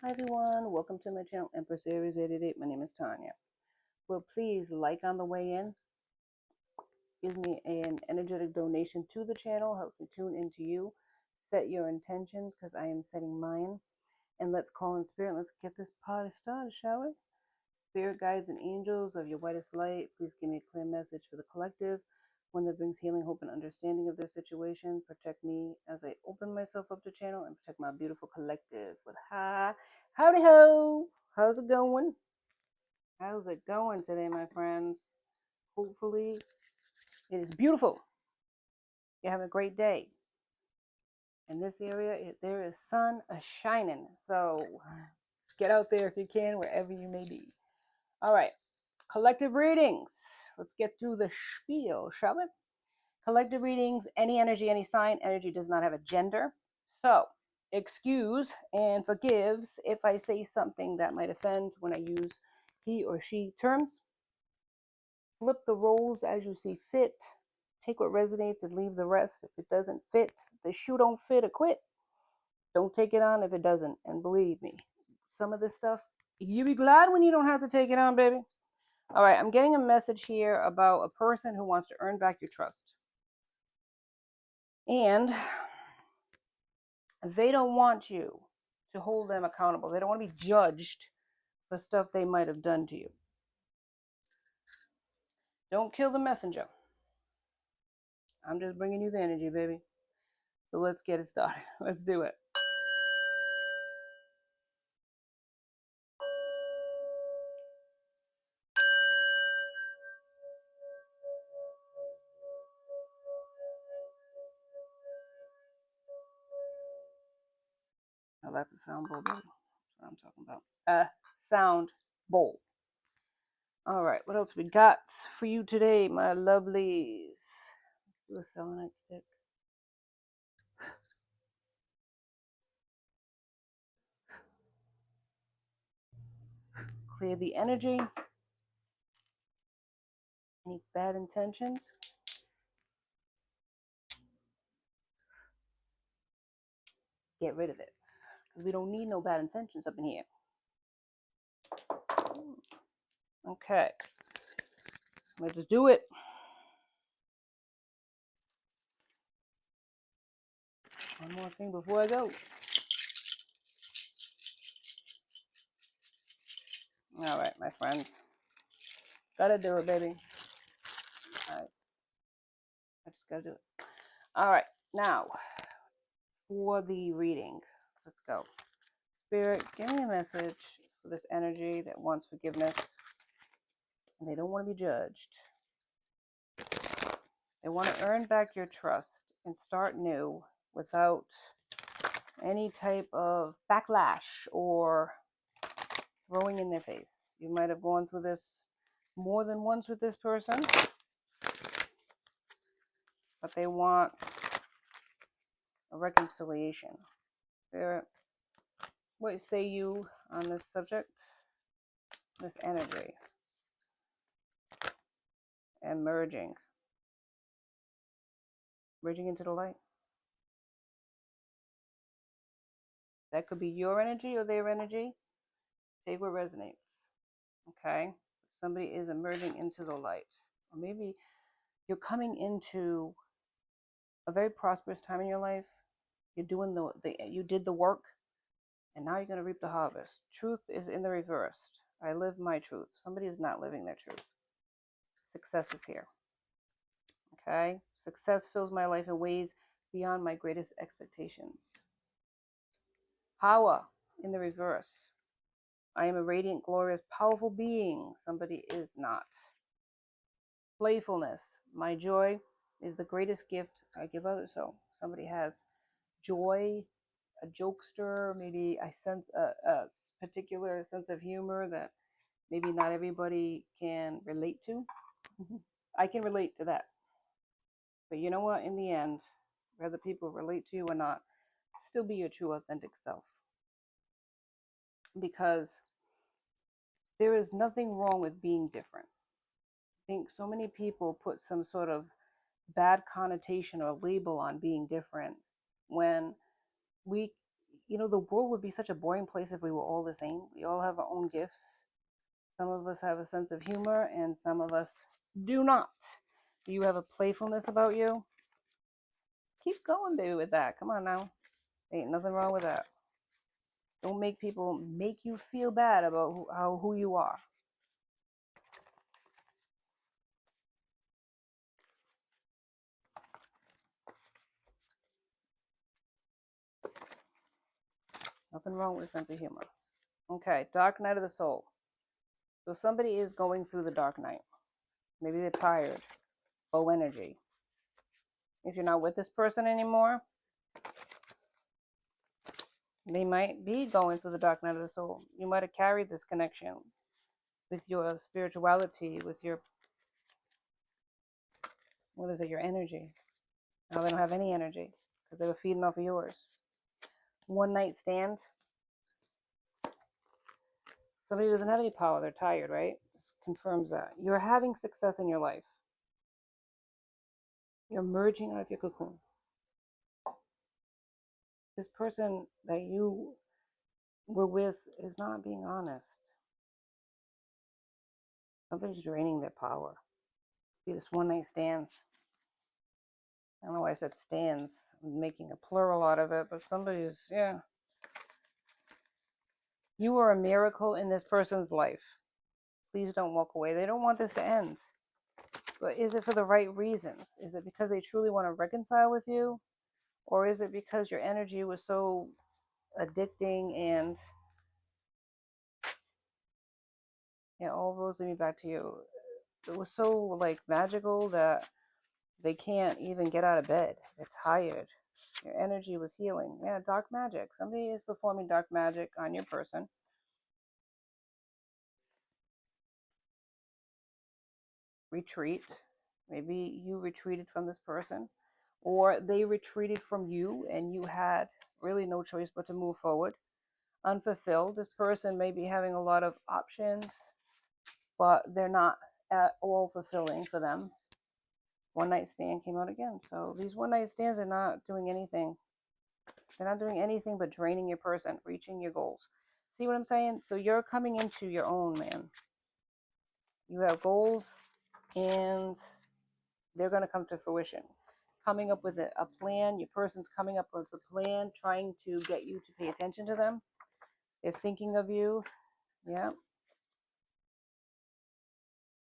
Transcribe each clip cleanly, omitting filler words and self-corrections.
Hi everyone, welcome to my channel, Empress Aries 88. My name is Tanya. Well, please like on the way in. Gives me an energetic donation to the channel, helps me tune into you. Set your intentions because I am setting mine. And let's call in spirit. Let's get this party started, shall we? Spirit guides and angels of your whitest light, please give me a clear message for the collective. One that brings healing, hope, and understanding of their situation. Protect me as I open myself up to channel and protect my beautiful collective with howdy ho. How's it going? How's it going today, my friends? Hopefully, it is beautiful. You're having a great day. In this area, there is sun a-shining. So get out there if you can, wherever you may be. All right, collective readings. Let's get through the spiel, shall we? Collective readings, any energy, any sign. Energy does not have a gender. So, excuse and forgives if I say something that might offend when I use he or she terms. Flip the roles as you see fit. Take what resonates and leave the rest. If it doesn't fit, the shoe don't fit or quit. Don't take it on if it doesn't. And believe me, some of this stuff, you be glad when you don't have to take it on, baby. All right, I'm getting a message here about a person who wants to earn back your trust. And they don't want you to hold them accountable. They don't want to be judged for stuff they might have done to you. Don't kill the messenger. I'm just bringing you the energy, baby. So let's get it started. Let's do it. Now that's a sound bowl, baby. That's what I'm talking about. A sound bowl. All right, what else we got for you today, my lovelies? Let's do a selenite stick. Clear the energy. Any bad intentions? Get rid of it. Because we don't need no bad intentions up in here. Okay. Let's just do it. One more thing before I go. All right, my friends. Gotta do it, baby. All right. I just gotta do it. All right. Now, for the reading. Let's go. Spirit, give me a message for this energy that wants forgiveness. And they don't want to be judged. They want to earn back your trust and start new without any type of backlash or throwing in their face. You might have gone through this more than once with this person, but they want a reconciliation. Spirit, what say you on this subject, this energy, and merging into the light? That could be your energy or their energy. Take what resonates. Okay? Somebody is emerging into the light. Or maybe you're coming into a very prosperous time in your life. You're doing you did the work, and now you're going to reap the harvest. Truth is in the reverse. I live my truth. Somebody is not living their truth. Success is here. Okay? Success fills my life in ways beyond my greatest expectations. Power in the reverse. I am a radiant, glorious, powerful being. Somebody is not. Playfulness. My joy is the greatest gift I give others. So somebody has joy, a jokester, maybe I sense a particular sense of humor that maybe not everybody can relate to. I can relate to that. But you know what? In the end, whether people relate to you or not, still be your true, authentic self. Because there is nothing wrong with being different. I think so many people put some sort of bad connotation or label on being different when we you know, the world would be such a boring place if we were all the same. We all have our own gifts. Some of us have a sense of humor and some of us do not. Do you have a playfulness about you? Keep going, baby, with that. Come on now. Ain't nothing wrong with that. Don't make people make you feel bad about who you are. Nothing wrong with a sense of humor. Okay, dark night of the soul. So somebody is going through the dark night. Maybe they're tired, low energy. If you're not with this person anymore, they might be going through the dark night of the soul. You might have carried this connection with your spirituality, with your, what is it, your energy. Now they don't have any energy because they were feeding off of yours. One night stand. Somebody doesn't have any power. They're tired, right? This confirms that. You're having success in your life. You're merging out of your cocoon. This person that you were with is not being honest. Somebody's draining their power. Be this one night stands. I don't know why I said stands. I'm making a plural out of it, but somebody's, yeah. You are a miracle in this person's life. Please don't walk away. They don't want this to end. But is it for the right reasons? Is it because they truly want to reconcile with you? Or is it because your energy was so addicting and, yeah, all roads lead me back to you. It was so like magical that they can't even get out of bed. They're tired. Your energy was healing. Yeah, dark magic. Somebody is performing dark magic on your person. Retreat. Maybe you retreated from this person, or they retreated from you and you had really no choice but to move forward. Unfulfilled. This person may be having a lot of options, but they're not at all fulfilling for them. One night stand came out again. So these one night stands are not doing anything. They're not doing anything but draining your person, reaching your goals. See what I'm saying? So you're coming into your own, man. You have goals and they're going to come to fruition. Coming up with a plan. Your person's coming up with a plan, trying to get you to pay attention to them. They're thinking of you. Yeah.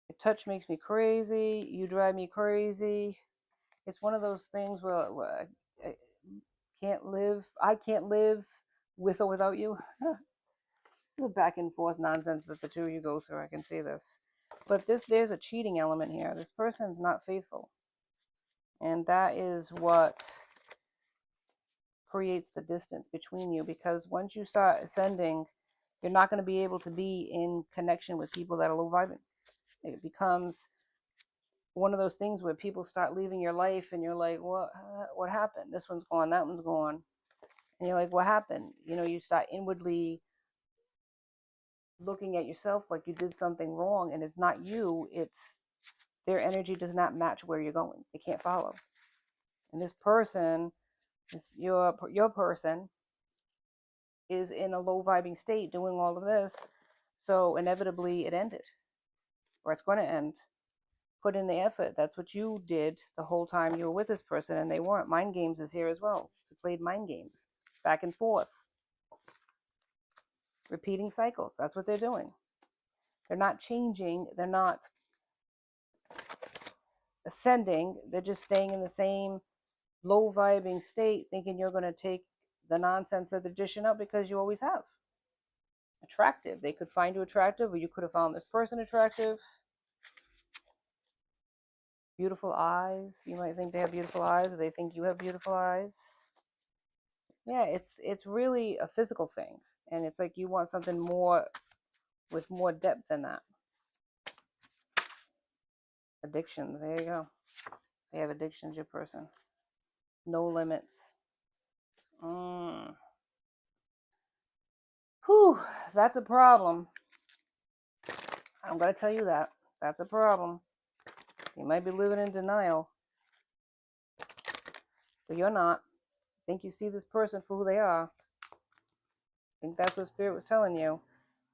Your touch makes me crazy. You drive me crazy. It's one of those things where I can't live with or without you. The back and forth nonsense that the two of you go through. I can see this. But there's a cheating element here. This person's not faithful. And that is what creates the distance between you, because once you start ascending, you're not going to be able to be in connection with people that are low vibing. It becomes one of those things where people start leaving your life and you're like, what happened? This one's gone, that one's gone. And you're like, what happened? You know, you start inwardly looking at yourself like you did something wrong, and it's not you, it's their energy does not match where you're going. They can't follow. And this person, your person, is in a low vibing state doing all of this. So inevitably it ended, or it's going to end. Put in the effort. That's what you did the whole time you were with this person, and they weren't. Mind games is here as well. You played mind games back and forth. Repeating cycles. That's what they're doing. They're not changing. They're not ascending. They're just staying in the same low vibing state, thinking you're going to take the nonsense that they're dishing out because you always have. Attractive. They could find you attractive, or you could have found this person attractive. Beautiful eyes. You might think they have beautiful eyes, or they think you have beautiful eyes. Yeah, it's really a physical thing, and it's like you want something more with more depth than that. Addictions. There you go. They have addictions. Your person. No limits. Whew, that's a problem. I'm gonna tell you that. That's a problem. You might be living in denial, but you're not. Think you see this person for who they are. think that's what Spirit was telling you.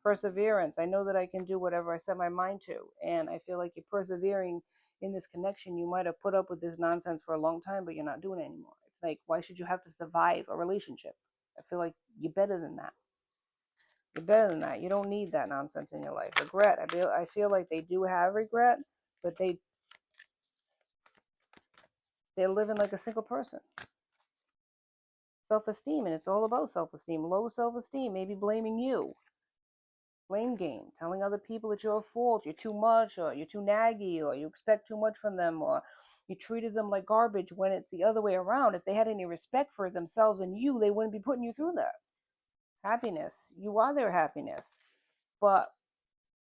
Perseverance. I know that I can do whatever I set my mind to. And I feel like you're persevering in this connection. You might have put up with this nonsense for a long time, but you're not doing it anymore. It's like, why should you have to survive a relationship? I feel like you're better than that. You're better than that. You don't need that nonsense in your life. Regret. I feel like they do have regret, but they're living like a single person. Self-esteem, and it's all about self-esteem. Low self-esteem, maybe blaming you. Blame game, telling other people that you're a fault, you're too much, or you're too naggy, or you expect too much from them, or you treated them like garbage when it's the other way around. If they had any respect for themselves and you, they wouldn't be putting you through that. Happiness, you are their happiness, but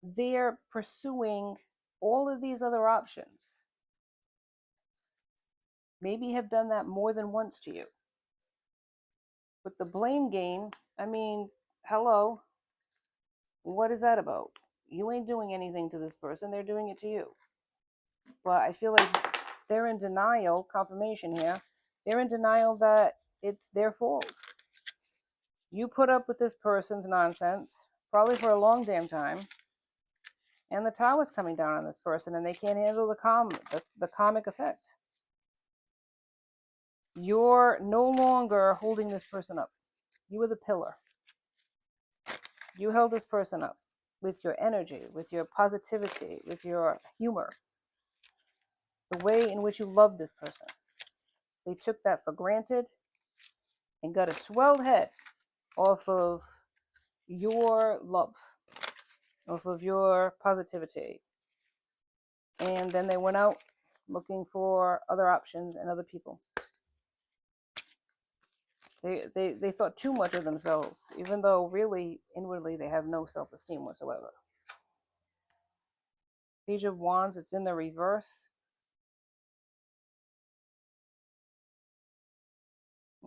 they're pursuing all of these other options. Maybe have done that more than once to you. But the blame game, I mean, hello, what is that about? You ain't doing anything to this person, they're doing it to you. But I feel like they're in denial, confirmation here, they're in denial that it's their fault. You put up with this person's nonsense, probably for a long damn time, and the tower's coming down on this person, and they can't handle the comic effect. You're no longer holding this person up. You were the pillar. You held this person up with your energy, with your positivity, with your humor, the way in which you loved this person. They took that for granted and got a swelled head off of your love, off of your positivity. And then they went out looking for other options and other people. They thought too much of themselves, even though really, inwardly, they have no self-esteem whatsoever. Page of Wands, it's in the reverse.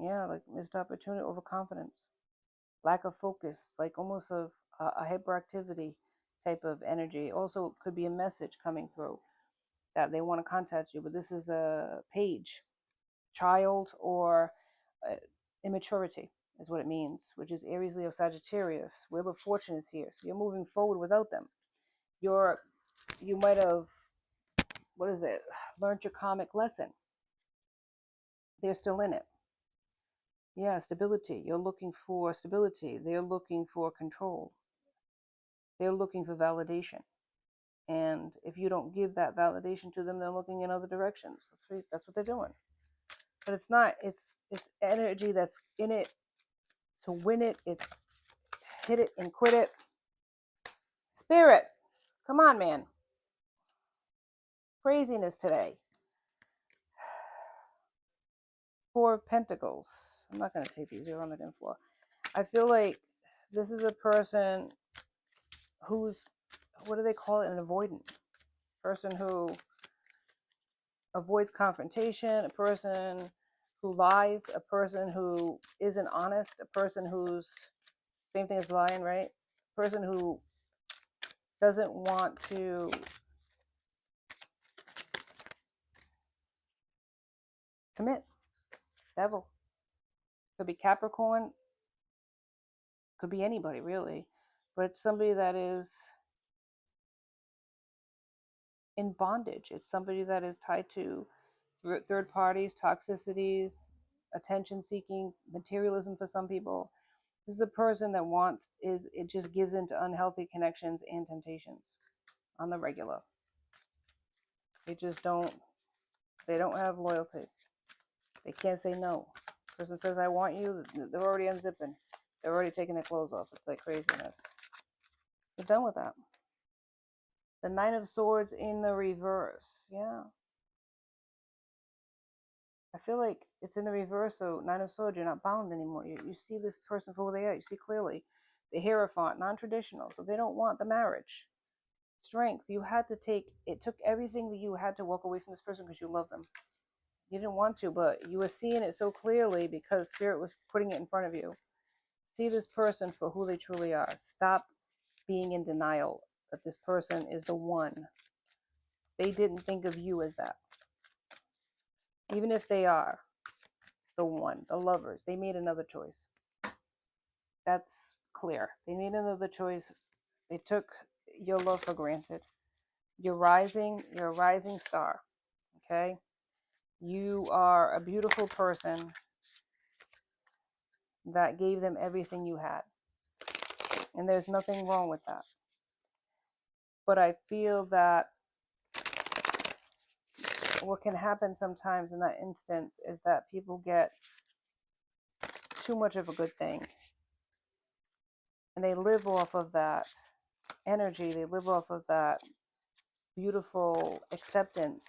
Yeah, like missed opportunity, overconfidence, lack of focus, like almost a hyperactivity type of energy. Also, could be a message coming through that they want to contact you, but this is a page, child, or immaturity is what it means, which is Aries, Leo, Sagittarius. Wheel of Fortune is here, so you're moving forward without them. You might have, what is it, learned your karmic lesson. They're still in it. Yeah, stability. You're looking for stability. They're looking for control. They're looking for validation. And if you don't give that validation to them, they're looking in other directions. That's what they're doing. But it's not. It's energy that's in it to win it. It's hit it and quit it. Spirit, come on, man. Craziness today. Four of Pentacles. I'm not going to take these. They're on the damn floor. I feel like this is a person who's, what do they call it, an avoidant. Person who avoids confrontation, a person who lies, a person who isn't honest, a person who's, same thing as lying, right? A person who doesn't want to commit. Devil. Could be Capricorn, could be anybody really, but it's somebody that is in bondage. It's somebody that is tied to third parties, toxicities, attention seeking, materialism for some people. This is a person that it just gives into unhealthy connections and temptations on the regular. They don't have loyalty. They can't say no. Person says, I want you, they're already unzipping. They're already taking their clothes off. It's like craziness. They're done with that. The Nine of Swords in the reverse. Yeah. I feel like it's in the reverse, so Nine of Swords, you're not bound anymore. You see this person for who they are. You see clearly. The Hierophant, non-traditional, so they don't want the marriage. Strength, it took everything that you had to walk away from this person because you love them. You didn't want to, but you were seeing it so clearly because Spirit was putting it in front of you. See this person for who they truly are. Stop being in denial that this person is the one. They didn't think of you as that. Even if they are the one, the lovers, they made another choice. That's clear. They made another choice. They took your love for granted. You're a rising star. Okay? You are a beautiful person that gave them everything you had. And there's nothing wrong with that. But I feel that what can happen sometimes in that instance is that people get too much of a good thing. And they live off of that energy. They live off of that beautiful acceptance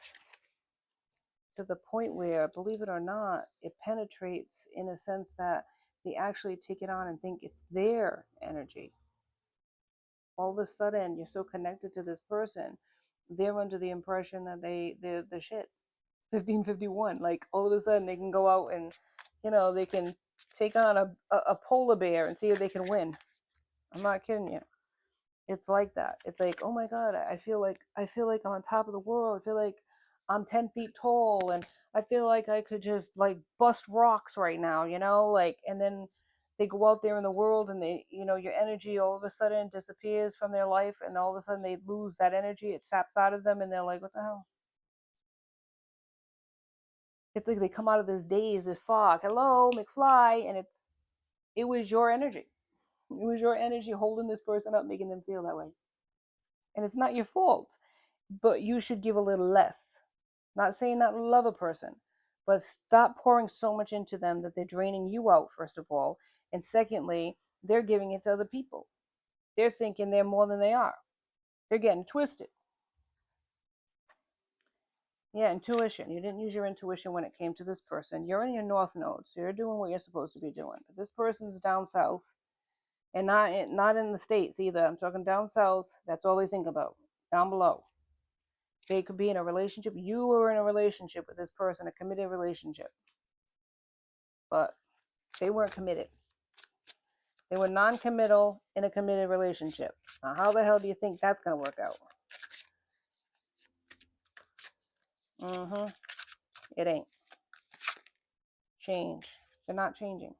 to the point where, believe it or not, it penetrates in a sense that they actually take it on and think it's their energy. All of a sudden, you're so connected to this person, they're under the impression that they're the shit. 1551, like all of a sudden they can go out and, they can take on a polar bear and see if they can win. I'm not kidding you. It's like that. It's like, oh my God, I feel like I'm on top of the world. I feel like I'm 10 feet tall, and I feel like I could just like bust rocks right now, like, and then they go out there in the world and they, your energy all of a sudden disappears from their life, and all of a sudden they lose that energy. It saps out of them, and they're like, what the hell? It's like they come out of this daze, this fog. Hello, McFly, and it was your energy. It was your energy holding this person up, making them feel that way. And it's not your fault, but you should give a little less. Not saying not love a person, but stop pouring so much into them that they're draining you out, first of all. And secondly, they're giving it to other people. They're thinking they're more than they are. They're getting twisted. Yeah, intuition. You didn't use your intuition when it came to this person. You're in your north node, so you're doing what you're supposed to be doing. But this person's down south, and not in the States either. I'm talking down south. That's all they think about. Down below. They could be in a relationship. You were in a relationship with this person, a committed relationship. But they weren't committed. They were non-committal in a committed relationship. Now, how the hell do you think that's going to work out? It ain't. Change. They're not changing.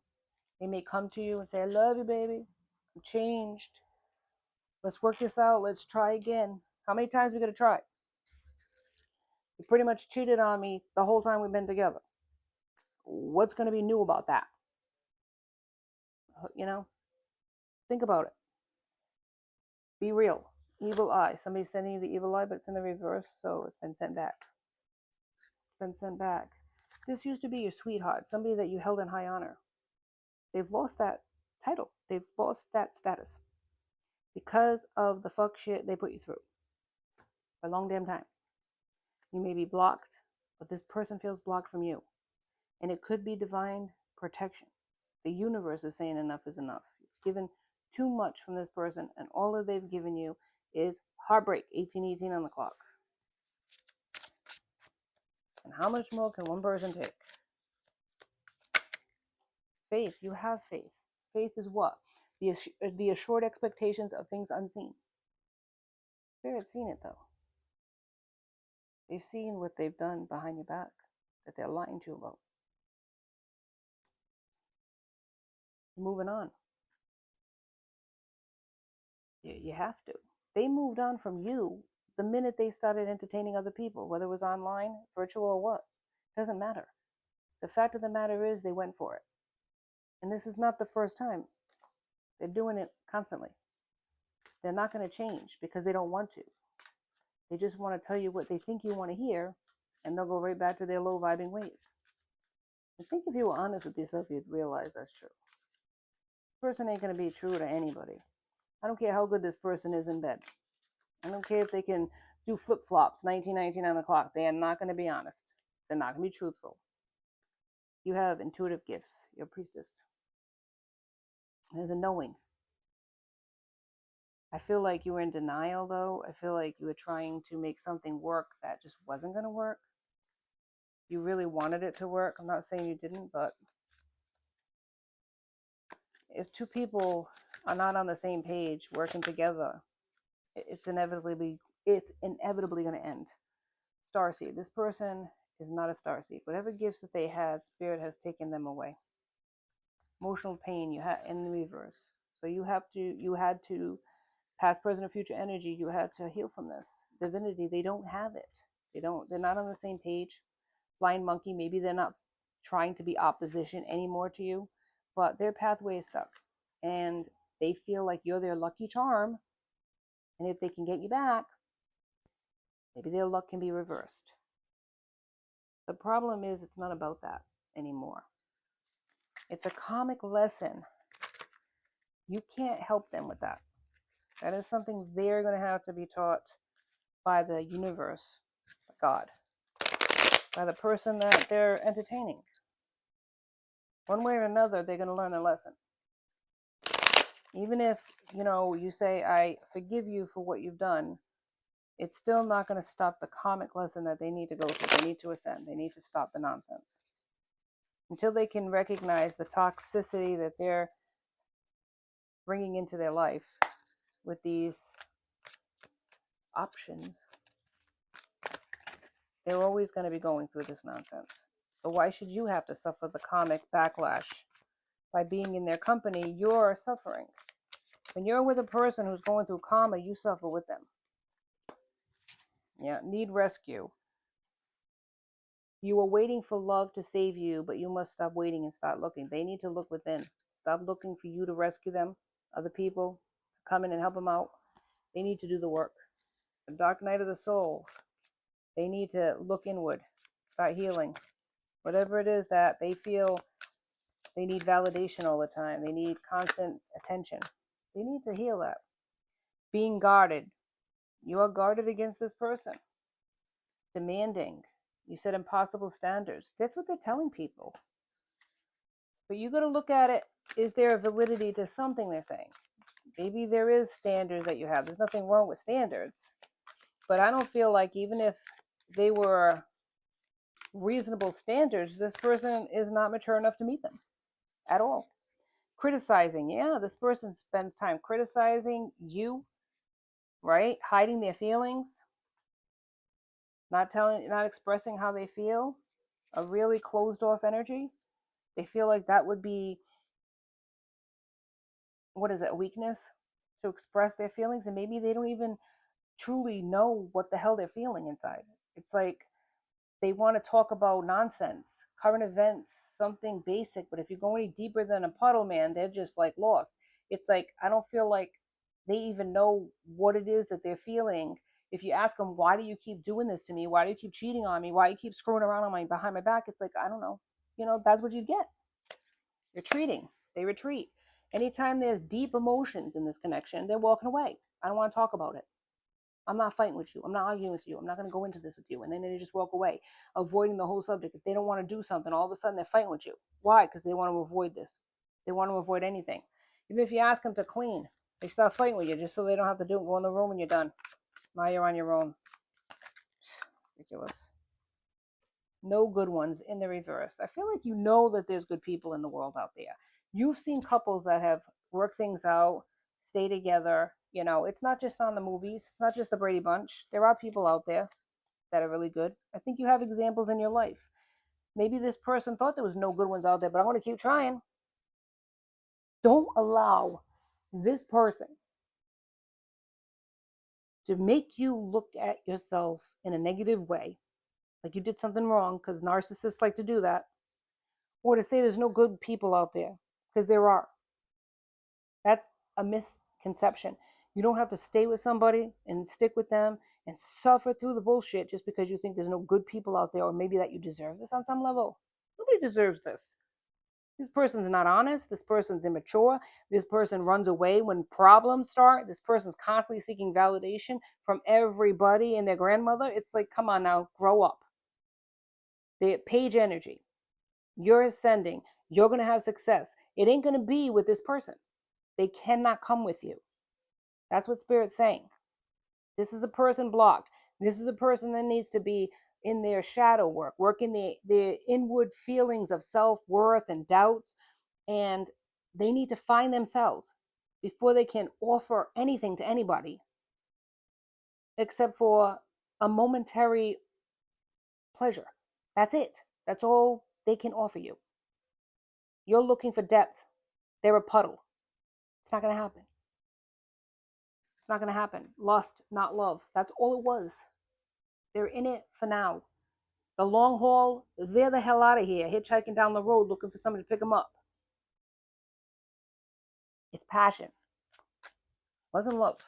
They may come to you and say, I love you, baby. I'm changed. Let's work this out. Let's try again. How many times are we going to try? You pretty much cheated on me the whole time we've been together. What's going to be new about that? Think about it. Be real. Evil eye. Somebody's sending you the evil eye, but it's in the reverse, so it's been sent back. This used to be your sweetheart, somebody that you held in high honor. They've lost that title. They've lost that status because of the fuck shit they put you through for a long damn time. You may be blocked, but this person feels blocked from you. And it could be divine protection. The universe is saying enough is enough. You've given too much from this person, and all that they've given you is heartbreak. 1818 on the clock. And how much more can one person take? Faith. You have faith. Faith is what? The assured expectations of things unseen. Spirit's seen it, though. They've seen what they've done behind your back that they're lying to you about. Moving on. You have to. They moved on from you the minute they started entertaining other people, whether it was online, virtual, or what. Doesn't matter. The fact of the matter is they went for it. And this is not the first time. They're doing it constantly. They're not going to change because they don't want to. They just want to tell you what they think you want to hear, and they'll go right back to their low vibing ways. I think if you were honest with yourself, you'd realize that's true. This person ain't going to be true to anybody. I don't care how good this person is in bed. I don't care if they can do flip-flops, 1919 on the clock. They are not going to be honest. They're not going to be truthful. You have intuitive gifts. You're a priestess. There's a knowing. I feel like you were in denial, though. I feel like you were trying to make something work that just wasn't going to work. You really wanted it to work. I'm not saying you didn't, but if two people are not on the same page working together, it's inevitably going to end. Starseed. This person is not a starseed. Whatever gifts that they had, Spirit has taken them away. Emotional pain you had in the reverse. So you had to, past, present, or future energy, you had to heal from this. Divinity, they don't have it. They're not on the same page. Flying monkey, maybe they're not trying to be opposition anymore to you, but their pathway is stuck. And they feel like you're their lucky charm. And if they can get you back, maybe their luck can be reversed. The problem is it's not about that anymore. It's a karmic lesson. You can't help them with that. That is something they're going to have to be taught by the universe, by God, by the person that they're entertaining. One way or another, they're going to learn a lesson. Even if, you say, I forgive you for what you've done, it's still not going to stop the karmic lesson that they need to go through. They need to ascend. They need to stop the nonsense. Until they can recognize the toxicity that they're bringing into their life with these options, they're always going to be going through this nonsense. But why should you have to suffer the karmic backlash? By being in their company, you're suffering. When you're with a person who's going through karma, you suffer with them. Yeah, need rescue. You are waiting for love to save you, but you must stop waiting and start looking. They need to look within. Stop looking for you to rescue them, other people to come in and help them out. They need to do the work. The dark night of the soul, they need to look inward, start healing. Whatever it is that they feel they need validation all the time, they need constant attention, they need to heal that. Being guarded. You are guarded against this person. Demanding. You set impossible standards. That's what they're telling people. But you got to look at it. Is there a validity to something they're saying? Maybe there is standards that you have. There's nothing wrong with standards. But I don't feel like even if they were reasonable standards, this person is not mature enough to meet them at all. Criticizing. Yeah, this person spends time criticizing you, right? Hiding their feelings. Not expressing how they feel. A really closed off energy. They feel like that would be, a weakness to express their feelings, and maybe they don't even truly know what the hell they're feeling inside. It's like they want to talk about nonsense, current events, something basic, but if you go any deeper than a puddle, man, they're just like lost. It's like I don't feel like they even know what it is that they're feeling. If you ask them, why do you keep doing this to me? Why do you keep cheating on me? Why do you keep screwing around on behind my back? It's like, I don't know. That's what you get. Retreating. They retreat. Anytime there's deep emotions in this connection, they're walking away. I don't want to talk about it. I'm not fighting with you. I'm not arguing with you. I'm not going to go into this with you. And then they just walk away, avoiding the whole subject. If they don't want to do something, all of a sudden they're fighting with you. Why? Because they want to avoid this. They want to avoid anything. Even if you ask them to clean, they start fighting with you just so they don't have to do it. Go in the room and you're done. Now you're on your own. Ridiculous. No good ones in the reverse. I feel like that there's good people in the world out there. You've seen couples that have worked things out, stay together. It's not just on the movies. It's not just the Brady Bunch. There are people out there that are really good. I think you have examples in your life. Maybe this person thought there was no good ones out there, but I'm going to keep trying. Don't allow this person to make you look at yourself in a negative way, like you did something wrong, because narcissists like to do that, or to say there's no good people out there, because there are. That's a misconception. You don't have to stay with somebody and stick with them and suffer through the bullshit just because you think there's no good people out there, or maybe that you deserve this on some level. Nobody deserves this. This person's not honest. This person's immature. This person runs away when problems start. This person's constantly seeking validation from everybody and their grandmother. It's like, come on now, grow up. The page energy. You're ascending. You're going to have success. It ain't going to be with this person. They cannot come with you. That's what Spirit's saying. This is a person blocked. This is a person that needs to be in their shadow work, working the inward feelings of self-worth and doubts, and they need to find themselves before they can offer anything to anybody except for a momentary pleasure. That's it. That's all they can offer you. You're looking for depth. They're a puddle. It's not going to happen. It's not going to happen. Lust, not love. That's all it was. They're in it for now. The long haul, they're the hell out of here, hitchhiking down the road looking for somebody to pick them up. It's passion. It wasn't love.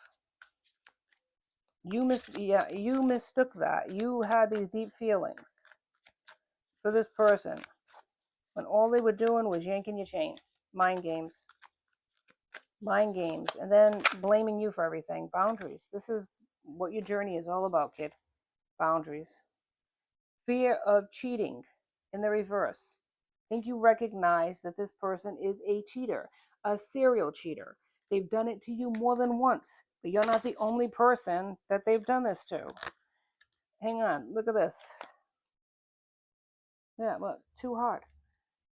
You mistook that. You had these deep feelings for this person when all they were doing was yanking your chain. Mind games. Mind games. And then blaming you for everything. Boundaries. This is what your journey is all about, kid. Boundaries. Fear of cheating in the reverse. I think you recognize that this person is a cheater, a serial cheater. They've done it to you more than once, but you're not the only person that they've done this to. Hang on, look at this. Yeah, look, too hard.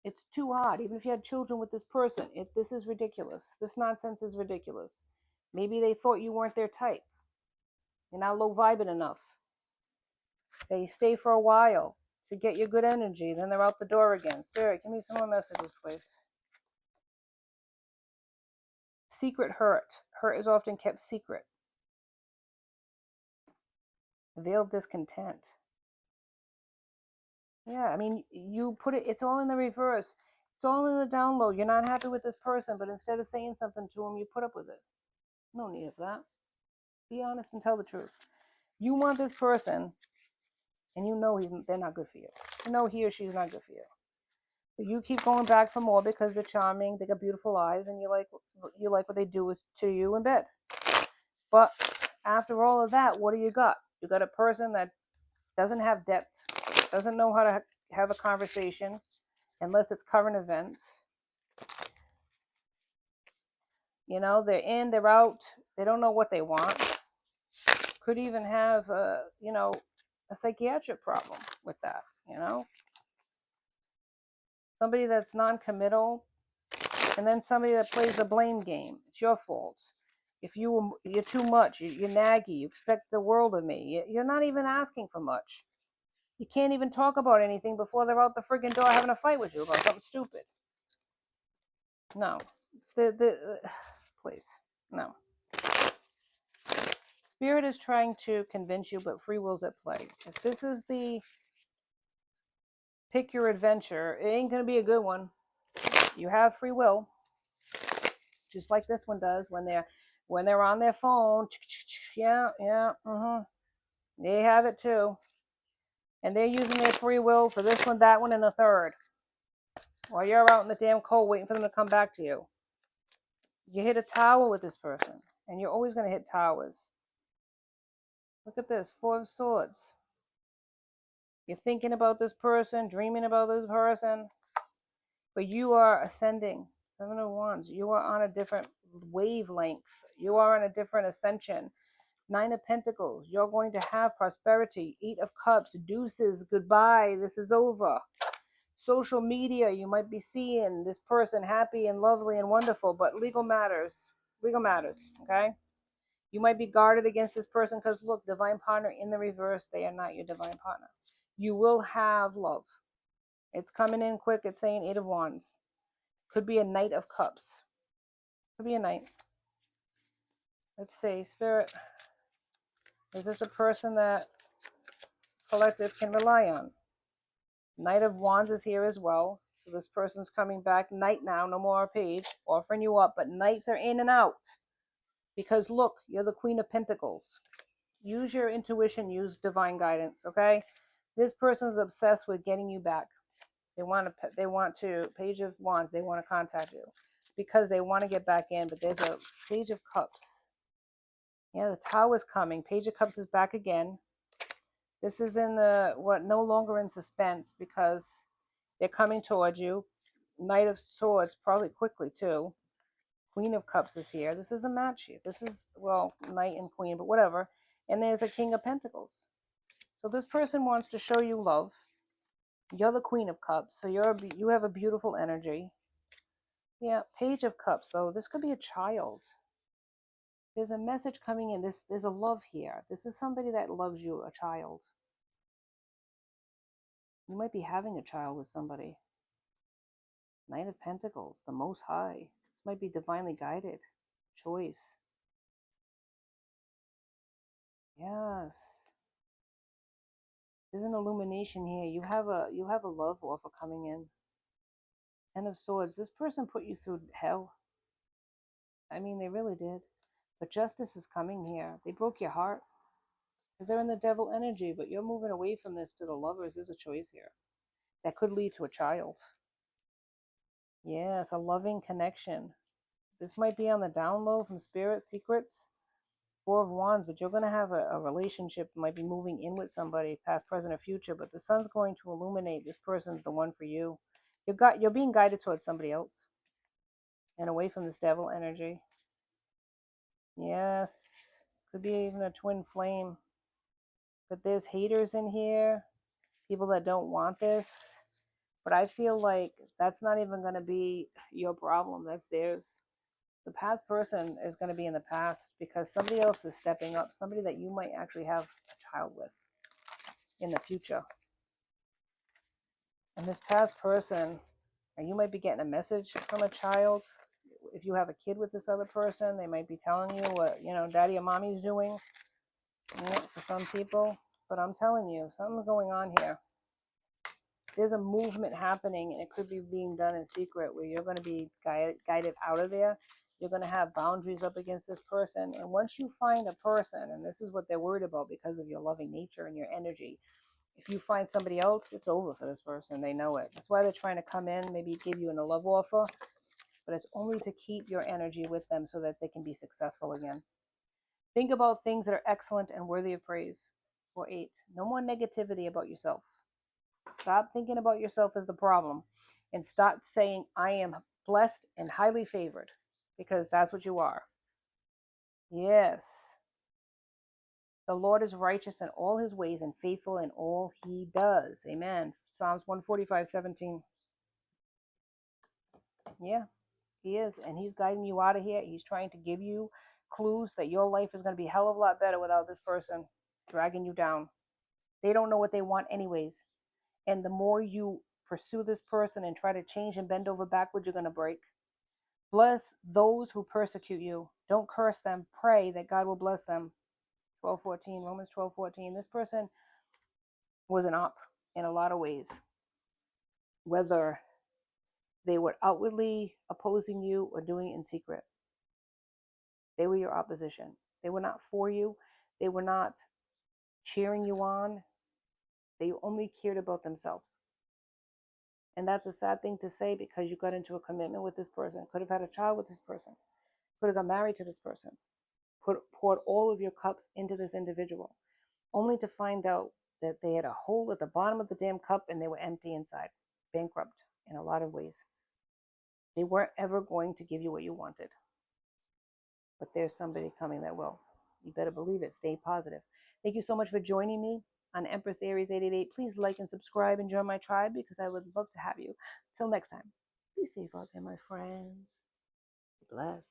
It's too hard. Even if you had children with this person, this is ridiculous. This nonsense is ridiculous. Maybe they thought you weren't their type. You're not low vibing enough. They stay for a while to get your good energy, then they're out the door again. Spirit, give me some more messages, please. Secret hurt. Hurt is often kept secret. Veiled discontent. Yeah, I mean, you put it, it's all in the reverse. It's all in the download. You're not happy with this person, but instead of saying something to him, you put up with it. No need of that. Be honest and tell the truth. You want this person, and you know they're not good for you. You know he or she's not good for you. But you keep going back for more because they're charming, they got beautiful eyes, and you like what they do to you in bed. But after all of that, what do you got? You got a person that doesn't have depth, doesn't know how to have a conversation unless it's current events. You know, they're in, they're out, they don't know what they want. Could even have, a psychiatric problem with that, Somebody that's non-committal, and then somebody that plays a blame game. It's your fault. If you're too much, you're naggy, you expect the world of me. You're not even asking for much. You can't even talk about anything before they're out the friggin' door having a fight with you about something stupid. No. It's please. No. Spirit is trying to convince you, but free will's at play. If this is the pick your adventure, it ain't going to be a good one. You have free will, just like this one does when they're on their phone. Yeah, they have it too. And they're using their free will for this one, that one, and the third. While you're out in the damn cold waiting for them to come back to you. You hit a tower with this person, and you're always going to hit towers. Look at this, 4 of Swords. You're thinking about this person, dreaming about this person, but you are ascending. 7 of Wands. You are on a different wavelength. You are on a different ascension. 9 of Pentacles. You're going to have prosperity. 8 of Cups. Deuces. Goodbye. This is over. Social media, you might be seeing this person happy and lovely and wonderful, but legal matters. Legal matters, okay? You might be guarded against this person because, look, divine partner in the reverse, they are not your divine partner. You will have love. It's coming in quick. It's saying 8 of Wands. Could be a Knight of Cups. Could be a Knight. Let's see. Spirit. Is this a person that collective can rely on? Knight of Wands is here as well. So this person's coming back. Knight now. No more Page. Offering you up. But Knights are in and out. Because, look, you're the Queen of Pentacles. Use your intuition. Use divine guidance, okay? This person's obsessed with getting you back. They want to, Page of Wands, they want to contact you because they want to get back in, but there's a Page of Cups. Yeah, the Tower's coming. Page of Cups is back again. This is in no longer in suspense because they're coming towards you. Knight of Swords, probably quickly too. Queen of Cups is here. This is a match here. This is, well, Knight and Queen, but whatever. And there's a King of Pentacles. So this person wants to show you love. You're the Queen of Cups, so you have a beautiful energy. Yeah, Page of Cups, though. This could be a child. There's a message coming in. There's a love here. This is somebody that loves you, a child. You might be having a child with somebody. Knight of Pentacles, the Most High. This might be divinely guided. choice. Yes. There's an illumination here. You have a love offer coming in. Ten of Swords. This person put you through hell. I mean, they really did. But justice is coming here. They broke your heart because they're in the devil energy, but you're moving away from this to the lovers. There's a choice here that could lead to a child. Yes, a loving connection. This might be on the down low from Spirit Secrets. Four of Wands, but you're going to have a relationship, might be moving in with somebody, past, present, or future, but the sun's going to illuminate this person's the one for you. You're being guided towards somebody else and away from this devil energy. Yes, could be even a twin flame. But there's haters in here, people that don't want this. But I feel like that's not even going to be your problem. That's theirs. The past person is going to be in the past because somebody else is stepping up, somebody that you might actually have a child with in the future. And this past person, and you might be getting a message from a child. If you have a kid with this other person, they might be telling you what, daddy or mommy's doing, for some people. But I'm telling you, something's going on here. There's a movement happening, and it could be being done in secret where you're going to be guided out of there. You're going to have boundaries up against this person. And once you find a person, and this is what they're worried about because of your loving nature and your energy, if you find somebody else, it's over for this person. They know it. That's why they're trying to come in, maybe give you a love offer, but it's only to keep your energy with them so that they can be successful again. Think about things that are excellent and worthy of praise. Or 8, no more negativity about yourself. Stop thinking about yourself as the problem and start saying, I am blessed and highly favored, because that's what you are. Yes. The Lord is righteous in all his ways and faithful in all he does. Amen. Psalms 145:17. Yeah, he is. And he's guiding you out of here. He's trying to give you clues that your life is going to be a hell of a lot better without this person dragging you down. They don't know what they want anyways. And the more you pursue this person and try to change and bend over backwards, you're going to break. Bless those who persecute you. Don't curse them. Pray that God will bless them. 12:14, Romans 12:14. This person was an op in a lot of ways. Whether they were outwardly opposing you or doing it in secret, they were your opposition. They were not for you. They were not cheering you on. They only cared about themselves. And that's a sad thing to say because you got into a commitment with this person, could have had a child with this person, could have got married to this person, poured all of your cups into this individual, only to find out that they had a hole at the bottom of the damn cup and they were empty inside, bankrupt in a lot of ways. They weren't ever going to give you what you wanted. But there's somebody coming that will. You better believe it. Stay positive. Thank you so much for joining me on Empress Aries 888. Please like and subscribe and join my tribe because I would love to have you. Till next time, be safe out there, my friends. Be blessed.